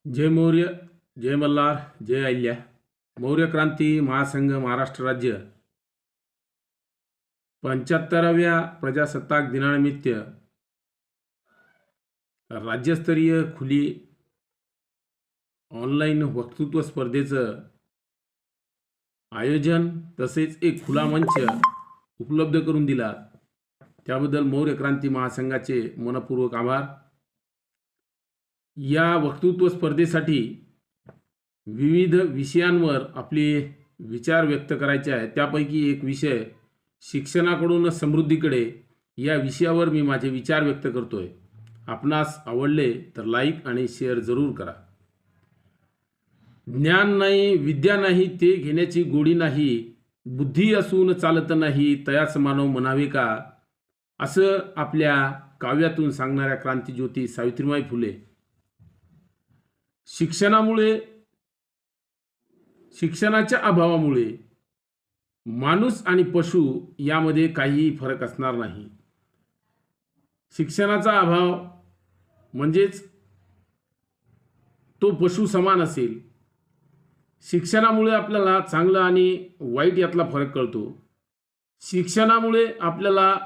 जय मौर्य, जय मल्हार, जय अहिल्या. मौर्य क्रांती महासंघ महाराष्ट्र राज्य 75व्या प्रजासत्ताक दिनानिमित्त राज्यस्तरीय खुली ऑनलाईन वक्तृत्व स्पर्धेचं आयोजन तसेच एक खुला मंच उपलब्ध करून दिला. त्याबद्दल मौर्य क्रांती महासंघाचे मनपूर्वक आभार. या वक्तृत्व स्पर्धेसाठी विविध विषयांवर आपले विचार व्यक्त करायचे आहेत. त्यापैकी एक विषय शिक्षणाकडून समृद्धीकडे या विषयावर मी माझे विचार व्यक्त करतोय. आपणास आवडले तर लाईक आणि शेअर जरूर करा. ज्ञान नाही, विद्या नाही, ते घेण्याची गोडी नाही, बुद्धी असून चालत नाही, तयाच मानव म्हणावे का, असं आपल्या काव्यातून सांगणाऱ्या क्रांतिज्योती सावित्रीबाई फुले. शिक्षणाच्या अभावामुळे माणूस आणि पशु यामध्ये काहीही फरक असणार नाही. शिक्षणाचा अभाव म्हणजेच तो पशु समान असेल. शिक्षणामुळे आपल्याला चांगलं आणि वाईट यातला फरक कळतो. शिक्षणामुळे आपल्याला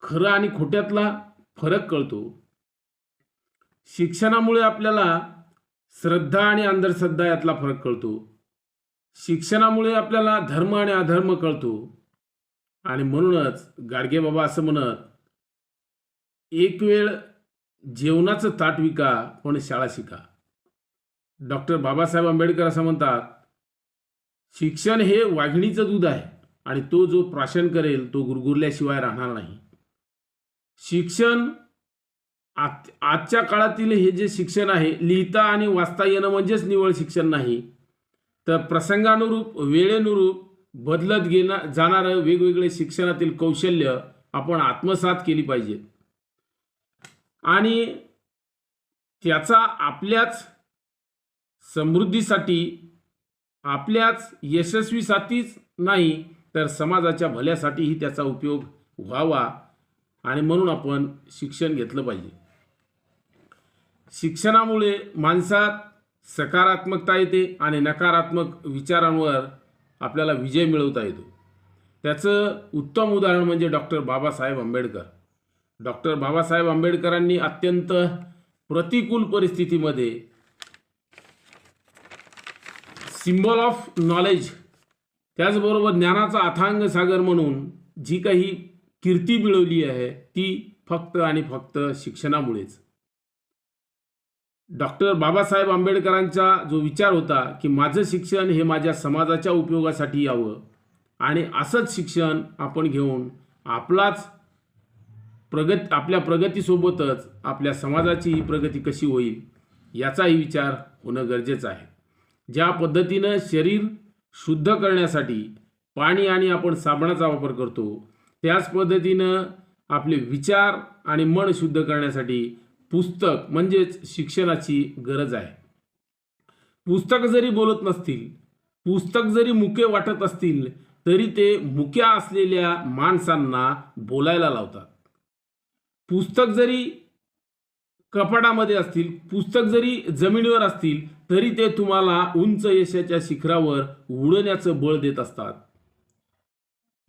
खरं आणि खोट्यातला फरक कळतो. शिक्षणामुळे आपल्याला श्रद्धा आणि अंधश्रद्धा यातला फरक कळतो. शिक्षणामुळे आपल्याला धर्म आणि अधर्म कळतो. आणि म्हणूनच गाडगेबाबा असं म्हणत, एक वेळ जेवणाचं ताट विका पण शाळा शिका. डॉक्टर बाबासाहेब आंबेडकर असं म्हणतात, शिक्षण हे वाघिणीचं दूध आहे आणि तो जो प्राशन करेल तो गुरगुरल्याशिवाय राहणार नाही. शिक्षण आजच्या काळातील हे जे शिक्षण आहे, लिहिता आणि वाचता येणं म्हणजेच निव्वळ शिक्षण नाही, तर प्रसंगानुरूप वेळेनुरूप बदलत जाणारं वेगवेगळे शिक्षणातील कौशल्य आपण आत्मसात केली पाहिजेत. आणि त्याचा आपल्याच समृद्धीसाठी, आपल्याच यशस्वीसाठीच नाही तर समाजाच्या भल्यासाठीही त्याचा उपयोग व्हावा. आणि म्हणून आपण शिक्षण घेतलं पाहिजे. शिक्षणामुळे माणसात सकारात्मकता येते आणि नकारात्मक विचारांवर आपल्याला विजय मिळवता येतो. त्याचं उत्तम उदाहरण म्हणजे डॉक्टर बाबासाहेब आंबेडकर. डॉक्टर बाबासाहेब आंबेडकरांनी अत्यंत प्रतिकूल परिस्थितीमध्ये सिम्बॉल ऑफ नॉलेज, त्याचबरोबर ज्ञानाचा अथांग सागर म्हणून जी काही कीर्ती मिळवली आहे ती फक्त आणि फक्त शिक्षणामुळेच. डॉक्टर बाबासाहेब आंबेडकरांचा जो विचार होता की माझं शिक्षण हे माझ्या समाजाच्या उपयोगासाठी यावं आणि असंच शिक्षण आपण घेऊन आपल्या प्रगतीसोबतच आपल्या समाजाचीही प्रगती कशी होईल याचाही विचार होणं गरजेचं आहे. ज्या पद्धतीनं शरीर शुद्ध करण्यासाठी पाणी आणि आपण साबणाचा वापर करतो, त्याच पद्धतीनं आपले विचार आणि मन शुद्ध करण्यासाठी पुस्तक म्हणजेच शिक्षणाची गरज आहे. पुस्तक जरी बोलत नसतील, पुस्तक जरी मुके वाटत असतील, तरी ते मुक्या असलेल्या माणसांना बोलायला लावतात. पुस्तक जरी कपाटामध्ये असतील, पुस्तक जरी जमिनीवर असतील, तरी ते तुम्हाला उंच यशाच्या शिखरावर उडण्याचं बळ देत असतात.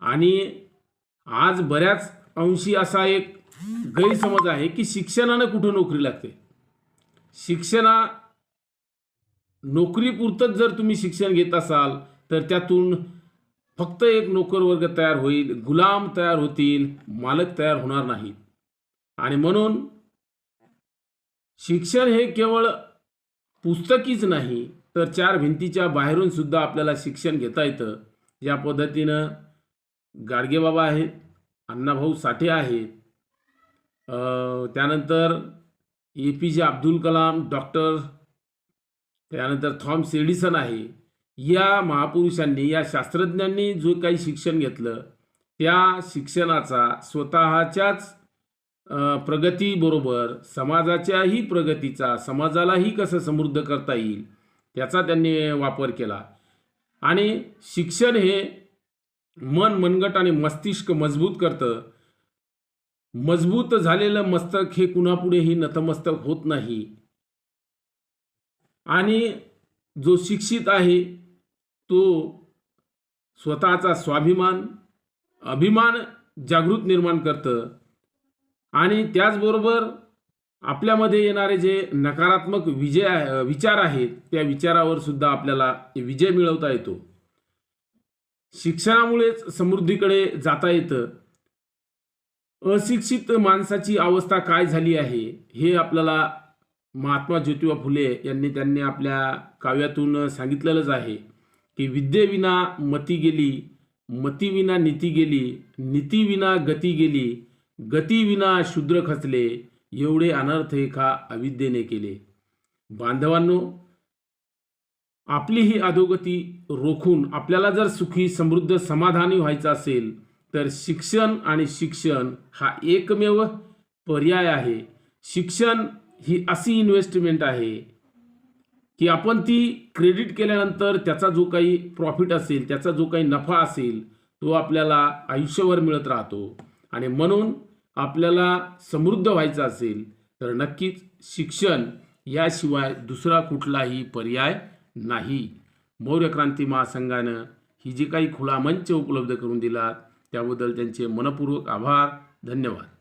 आणि आज बऱ्याच अंशी असा एक गैरसमज आहे की शिक्षणानं कुठं नोकरी लागते. नोकरीपुरतंच जर तुम्ही शिक्षण घेत असाल तर त्यातून फक्त एक नोकर वर्ग तयार होईल, गुलाम तयार होतील, मालक तयार होणार नाहीत. आणि म्हणून शिक्षण हे केवळ पुस्तकीच नाही तर चार भिंतीच्या बाहेरून सुद्धा आपल्याला शिक्षण घेता येतं. या पद्धतीनं गाडगेबाबा आहेत, अण्णाभाऊ साठे आहेत, त्यानंतर APJ अब्दुल कलाम, त्यानंतर थॉमस एडिसन आहे. या महापुरुषांनी, या शास्त्रज्ञांनी जो काही शिक्षण घेतलं त्या शिक्षणाचा स्वतःच्याच प्रगतीबरोबर समाजाच्याही प्रगतीचा, समाजालाही कसं समृद्ध करता येईल त्याचा त्यांनी वापर केला. आणि शिक्षण हे मन, मनगट आणि मस्तिष्क मजबूत करतं. मजबूत झालेलं मस्तक हे कुणापुढेही नतमस्तक होत नाही. आणि जो शिक्षित आहे तो स्वतःचा स्वाभिमान अभिमान जागृत निर्माण करतं आणि त्याचबरोबर आपल्यामध्ये येणारे जे नकारात्मक विचार आहेत त्या विचारावर सुद्धा आपल्याला विजय मिळवता येतो. शिक्षणामुळेच समृद्धीकडे जाता येतं. अशिक्षित माणसाची अवस्था काय झाली आहे हे आपल्याला महात्मा ज्योतिबा फुले त्यांनी आपल्या काव्यातून सांगितलेलंच आहे की विद्येविना मती गेली, मतीविना नीती गेली, नीतीविना गती गेली, गतीविना शूद्र खचले, एवढे अनर्थ एका अविद्येने केले. बांधवांनो, आपली ही अधोगती रोखून आपल्याला जर सुखी समृद्ध समाधानी व्हायचं असेल तर शिक्षण हा एकमेव पर्याय आहे. शिक्षण ही अशी इन्व्हेस्टमेंट आहे की आपण ती क्रेडिट केल्यानंतर त्याचा जो काही प्रॉफिट असेल, त्याचा जो काही नफा असेल तो आपल्याला आयुष्यभर मिळत राहतो. आणि म्हणून आपल्याला समृद्ध व्हायचं असेल तर नक्कीच शिक्षण याशिवाय दुसरा कुठलाही पर्याय नाही. मौर्य क्रांती महासंघानं ही जी काही खुला मंच उपलब्ध करून दिला त्याबद्दल त्यांचे मनपूर्वक आभार. धन्यवाद.